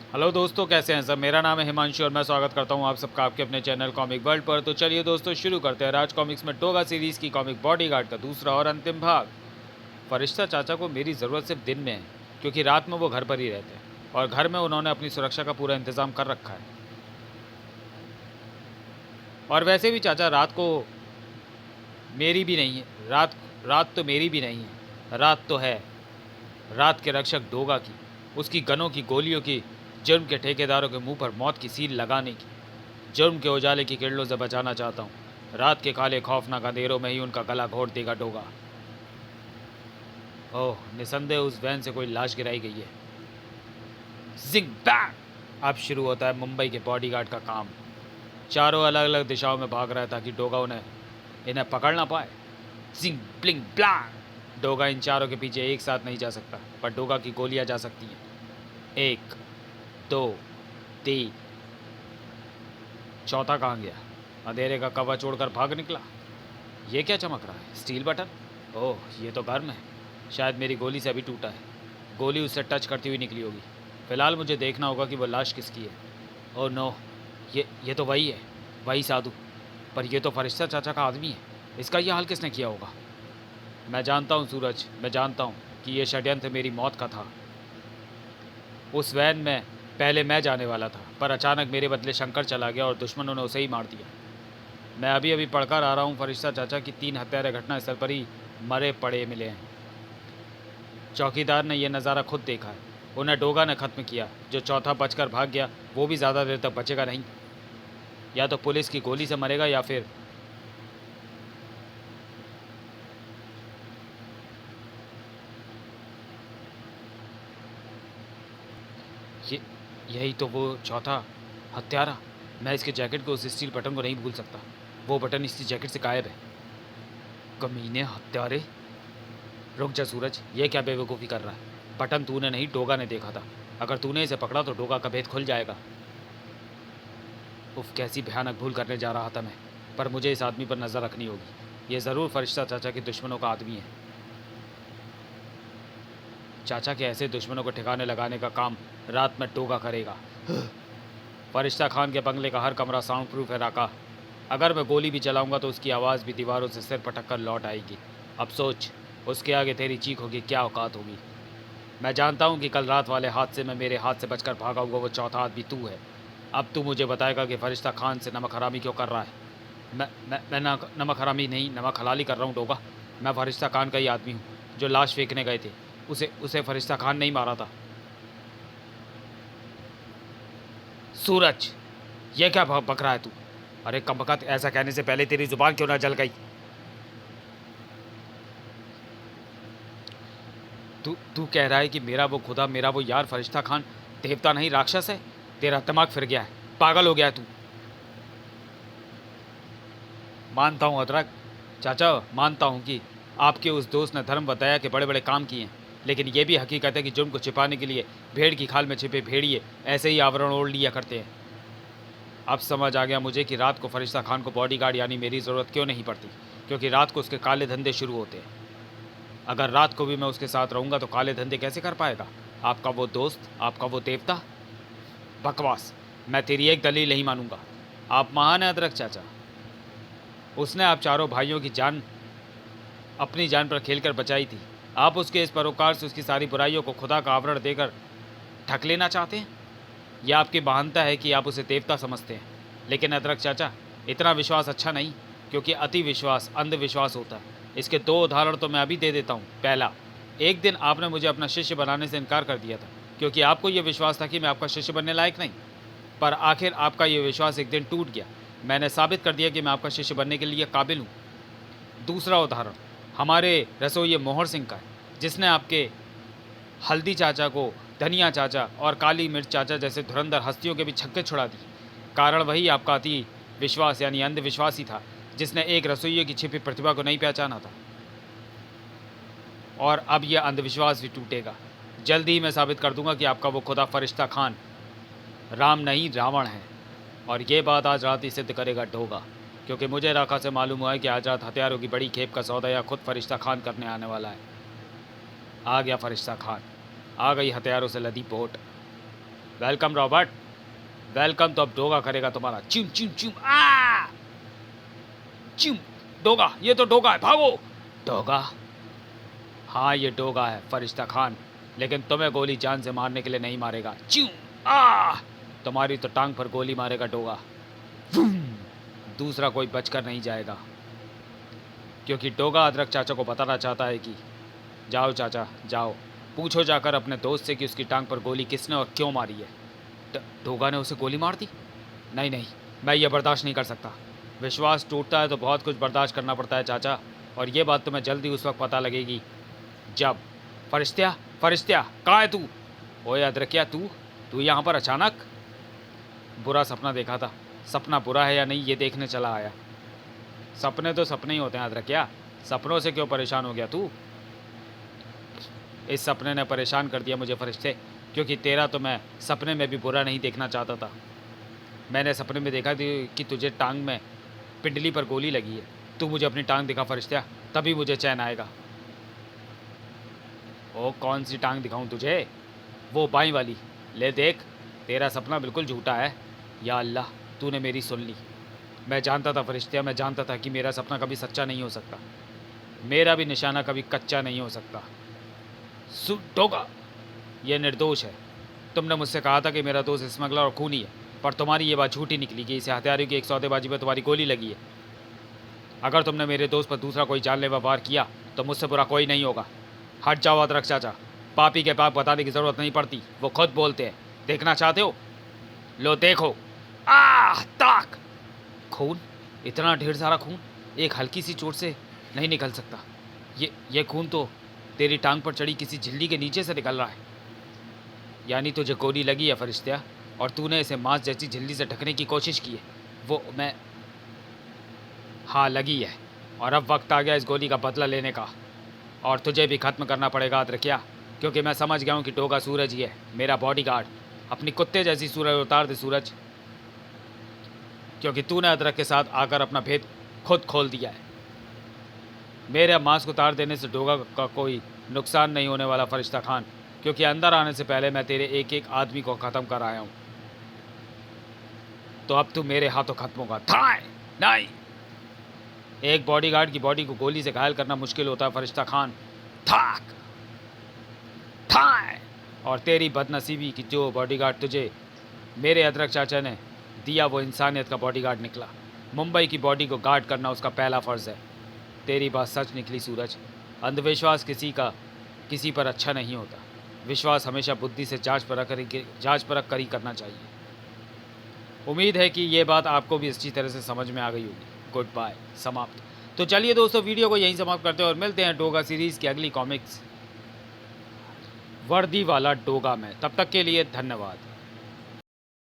Hello दोस्तों, कैसे हैं सब। मेरा नाम है हिमांशु और मैं स्वागत करता हूं आप सबका आपके अपने चैनल कॉमिक वर्ल्ड पर। तो चलिए दोस्तों, शुरू करते हैं राज कॉमिक्स में डोगा सीरीज़ की कॉमिक बॉडीगार्ड का दूसरा और अंतिम भाग। फरिश्ता चाचा को मेरी ज़रूरत सिर्फ दिन में है, क्योंकि रात में वो घर पर ही रहते हैं और घर में उन्होंने अपनी सुरक्षा का पूरा इंतज़ाम कर रखा है। और वैसे भी चाचा, रात को मेरी भी नहीं है। रात तो मेरी भी नहीं है, रात तो है रात के रक्षक डोगा की, उसकी गनों की गोलियों की, जुर्म के ठेकेदारों के मुंह पर मौत की सील लगाने की। जुर्म के उजाले की किरणों से बचाना चाहता हूँ। रात के काले खौफनाक अंधेरों में ही उनका गला घोट देगा डोगा। ओह, निसंदेह उस वैन से कोई लाश गिराई गई है। जिंग बैंग! अब शुरू होता है मुंबई के बॉडीगार्ड का काम। चारों अलग अलग दिशाओं में भाग रहा है ताकि डोगा इन्हें पकड़ ना पाए। जिंग ब्लिंग ब्लांग! डोगा इन चारों के पीछे एक साथ नहीं जा सकता, पर डोगा की गोलियां जा सकती हैं। 1 2 3। चौथा कहाँ गया? अंधेरे का कवच छोड़कर भाग निकला। ये क्या चमक रहा है? Steel button? ओह, ये तो गर्म है। शायद मेरी गोली से अभी टूटा है। गोली उससे टच करती हुई निकली होगी। फिलहाल मुझे देखना होगा कि वो लाश किसकी है। ओह नो, ये तो वही है, वही साधु। पर ये तो फरिश्ता चाचा का आदमी है। इसका ये हाल किसने किया होगा? मैं जानता हूँ सूरज, मैं जानता हूँ कि ये षड्यंत्र मेरी मौत का था। उस वैन में पहले मैं जाने वाला था, पर अचानक मेरे बदले शंकर चला गया और दुश्मनों ने उसे ही मार दिया। मैं अभी अभी पढ़कर आ रहा हूँ फरिश्ता चाचा की 3 हत्यारे घटनास्थल पर ही मरे पड़े मिले हैं। चौकीदार ने यह नज़ारा खुद देखा है। उन्हें डोगा ने ख़त्म किया। जो चौथा बचकर भाग गया वो भी ज़्यादा देर तक बचेगा नहीं। या तो पुलिस की गोली से मरेगा या फिर ये यही तो वो चौथा हत्यारा। मैं इसके जैकेट के उस स्टील बटन को नहीं भूल सकता। वो बटन इसकी जैकेट से गायब है। कमीने हत्यारे! रुक जा सूरज, ये क्या बेवकूफ़ी कर रहा है? बटन तूने नहीं, डोगा ने देखा था। अगर तूने इसे पकड़ा तो डोगा का भेद खुल जाएगा। उफ, कैसी भयानक भूल करने जा रहा था मैं। पर मुझे इस आदमी पर नज़र रखनी होगी। ये ज़रूर फरिश्ता चाचा के दुश्मनों का आदमी है। चाचा के ऐसे दुश्मनों को ठिकाने लगाने का काम रात में डोगा करेगा। फरिश्ता खान के बंगले का हर कमरा साउंड प्रूफ है राका। अगर मैं गोली भी चलाऊंगा तो उसकी आवाज़ भी दीवारों से सिर पटक कर लौट आएगी। अब सोच, उसके आगे तेरी चीखों की क्या औकात होगी। मैं जानता हूँ कि कल रात वाले हादसे में मेरे हाथ से बचकर भागा हुआ वो चौथा आदमी तू है। अब तू मुझे बताएगा कि फरिश्ता खान से नमक हरामी क्यों कर रहा है। मैं ना नमक हरामी नहीं, नमक हलाली कर रहा हूँ डोगा। मैं फरिश्ता खान का ही आदमी हूँ जो लाश फेंकने गए थे। उसे फरिश्ता खान नहीं मारा था। सूरज, ये क्या बक रहा है तू? अरे कमबख्त, ऐसा कहने से पहले तेरी ज़ुबान क्यों ना जल गई? तू तू कह रहा है कि मेरा वो खुदा, मेरा वो यार फरिश्ता खान देवता नहीं राक्षस है? तेरा दिमाग फिर गया है, पागल हो गया है तू। मानता हूँ अदरक चाचा, मानता हूँ कि आपके उस दोस्त ने धर्म बताया कि बड़े बड़े काम किए हैं, लेकिन यह भी हकीकत है कि जुर्म को छिपाने के लिए भेड़ की खाल में छिपे भेड़िए ऐसे ही आवरण ओढ़ लिया करते हैं। अब समझ आ गया मुझे कि रात को फरिश्ता खान को बॉडीगार्ड यानी मेरी ज़रूरत क्यों नहीं पड़ती, क्योंकि रात को उसके काले धंधे शुरू होते हैं। अगर रात को भी मैं उसके साथ रहूँगा तो काले धंधे कैसे कर पाएगा आपका वो दोस्त, आपका वो देवता? बकवास! मैं तेरी एक दलील नहीं मानूंगा। आप महान हैं अदरक चाचा। उसने आप चारों भाइयों की जान अपनी जान पर खेलकर बचाई थी। आप उसके इस परोपकार से उसकी सारी बुराइयों को खुदा का आवरण देकर ढक लेना चाहते हैं। यह आपकी महानता है कि आप उसे देवता समझते हैं। लेकिन अदरक चाचा, इतना विश्वास अच्छा नहीं, क्योंकि अति विश्वास अंधविश्वास होता है। इसके 2 उदाहरण तो मैं अभी दे देता हूँ। पहला, एक दिन आपने मुझे अपना शिष्य बनाने से इनकार कर दिया था, क्योंकि आपको यह विश्वास था कि मैं आपका शिष्य बनने लायक नहीं। पर आखिर आपका ये विश्वास एक दिन टूट गया। मैंने साबित कर दिया कि मैं आपका शिष्य बनने के लिए काबिल हूँ। दूसरा उदाहरण हमारे रसोइये मोहर सिंह का है, जिसने आपके हल्दी चाचा को धनिया चाचा और काली मिर्च चाचा जैसे धुरंधर हस्तियों के भी छक्के छुड़ा दिए। कारण वही आपका अति विश्वास यानी अंधविश्वास ही था, जिसने एक रसोइये की छिपी प्रतिभा को नहीं पहचाना था। और अब यह अंधविश्वास भी टूटेगा। जल्दी ही मैं साबित कर दूंगा कि आपका वो खुदा फरिश्ता खान राम नहीं रावण है। और ये बात आज रात ही सिद्ध करेगा डोगा, क्योंकि मुझे राखा से मालूम हुआ है कि आज रात हथियारों की बड़ी खेप का सौदा या खुद फरिश्ता खान करने आने वाला है। आ गया फरिश्ता खान, आ गई हथियारों से लदी बोट। Welcome Robert, welcome. तो अब डोगा करेगा तुम्हारा चिम चिम चिम आ चिम। डोगा, ये तो डोगा है, भागो। डोगा? हाँ ये डोगा है फरिश्ता खान, लेकिन तुम्हें गोली जान से मारने के लिए नहीं मारेगा। चिम आ तुम्हारी तो टांग पर गोली मारेगा डोगा। दूसरा कोई बचकर नहीं जाएगा, क्योंकि डोगा अदरक चाचा को बताना चाहता है कि जाओ चाचा जाओ, पूछो जाकर अपने दोस्त से कि उसकी टांग पर गोली किसने और क्यों मारी है। डोगा ने उसे गोली मार दी? नहीं नहीं, मैं ये बर्दाश्त नहीं कर सकता। विश्वास टूटता है तो बहुत कुछ बर्दाश्त करना पड़ता है चाचा, और ये बात तुम्हें जल्दी उस वक्त पता लगेगी जब फरिश्ता फरिश्ता कहाँ है तू? ओए अदरकिया, तू यहाँ पर अचानक? बुरा सपना देखा था। सपना बुरा है या नहीं ये देखने चला आया। सपने तो सपने ही होते हैं अदरकिया, सपनों से क्यों परेशान हो गया तू? इस सपने ने परेशान कर दिया मुझे फरिश्ते, क्योंकि तेरा तो मैं सपने में भी बुरा नहीं देखना चाहता था। मैंने सपने में देखा कि तुझे टांग में पिंडली पर गोली लगी है। तू मुझे अपनी टांग दिखा फरिश्ता, तभी मुझे चैन आएगा। ओ कौन सी टांग दिखाऊं तुझे? वो बाईं वाली, ले देख। तेरा सपना बिल्कुल झूठा है। या अल्लाह, तूने मेरी सुन ली। मैं जानता था फरिश्ता, मैं जानता था कि मेरा सपना कभी सच्चा नहीं हो सकता, मेरा भी निशाना कभी कच्चा नहीं हो सकता। डोगा, ये निर्दोष है। तुमने मुझसे कहा था कि मेरा दोस्त स्मगलर और खूनी है, पर तुम्हारी ये बात झूठी निकली कि इसे हथियारों की एक सौदेबाजी में तुम्हारी गोली लगी है। अगर तुमने मेरे दोस्त पर दूसरा कोई जानलेवा वार किया तो मुझसे बुरा कोई नहीं होगा। हट जाओ अदरक चाचा, पापी के पाप बताने की ज़रूरत नहीं पड़ती, वो खुद बोलते हैं। देखना चाहते हो? लो देखो। ताक! खून, इतना ढेर सारा खून एक हल्की सी चोट से नहीं निकल सकता। ये खून तो तेरी टांग पर चढ़ी किसी झिल्ली के नीचे से निकल रहा है। यानी तुझे गोली लगी है फरिश्ता, और तूने इसे मांस जैसी झिल्ली से ढकने की कोशिश की है। वो मैं हाँ लगी है, और अब वक्त आ गया इस गोली का बदला लेने का, और तुझे भी ख़त्म करना पड़ेगा अदरकिया, क्योंकि मैं समझ गया हूँ कि डोगा सूरज ही है, मेरा बॉडीगार्ड। अपनी कुत्ते जैसी सूरज उतार दे सूरज, क्योंकि तूने अदरक के साथ आकर अपना भेद खुद खोल दिया है। मेरे मांस को उतार देने से डोगा का कोई नुकसान नहीं होने वाला फरिश्ता खान, क्योंकि अंदर आने से पहले मैं तेरे एक एक आदमी को ख़त्म कर आया हूँ। तो अब तू मेरे हाथों ख़त्म होगा। थाए नहीं, एक बॉडीगार्ड की बॉडी को गोली से घायल करना मुश्किल होता है फरिश्ता खान। थाक थाए, और तेरी बदनसीबी कि जो बॉडीगार्ड तुझे मेरे अदरक चाचा ने दिया वो इंसानियत का बॉडीगार्ड निकला। मुंबई की बॉडी को गार्ड करना उसका पहला फ़र्ज़ है। तेरी बात सच निकली सूरज। अंधविश्वास किसी पर अच्छा नहीं होता। विश्वास हमेशा बुद्धि से जांच परख कर ही करना चाहिए। उम्मीद है कि ये बात आपको भी अच्छी तरह से समझ में आ गई होगी। गुड बाय, समाप्त। तो चलिए दोस्तों, वीडियो को यहीं समाप्त करते हैं और मिलते हैं डोगा सीरीज़ की अगली कॉमिक्स वर्दी वाला डोगा में। तब तक के लिए धन्यवाद।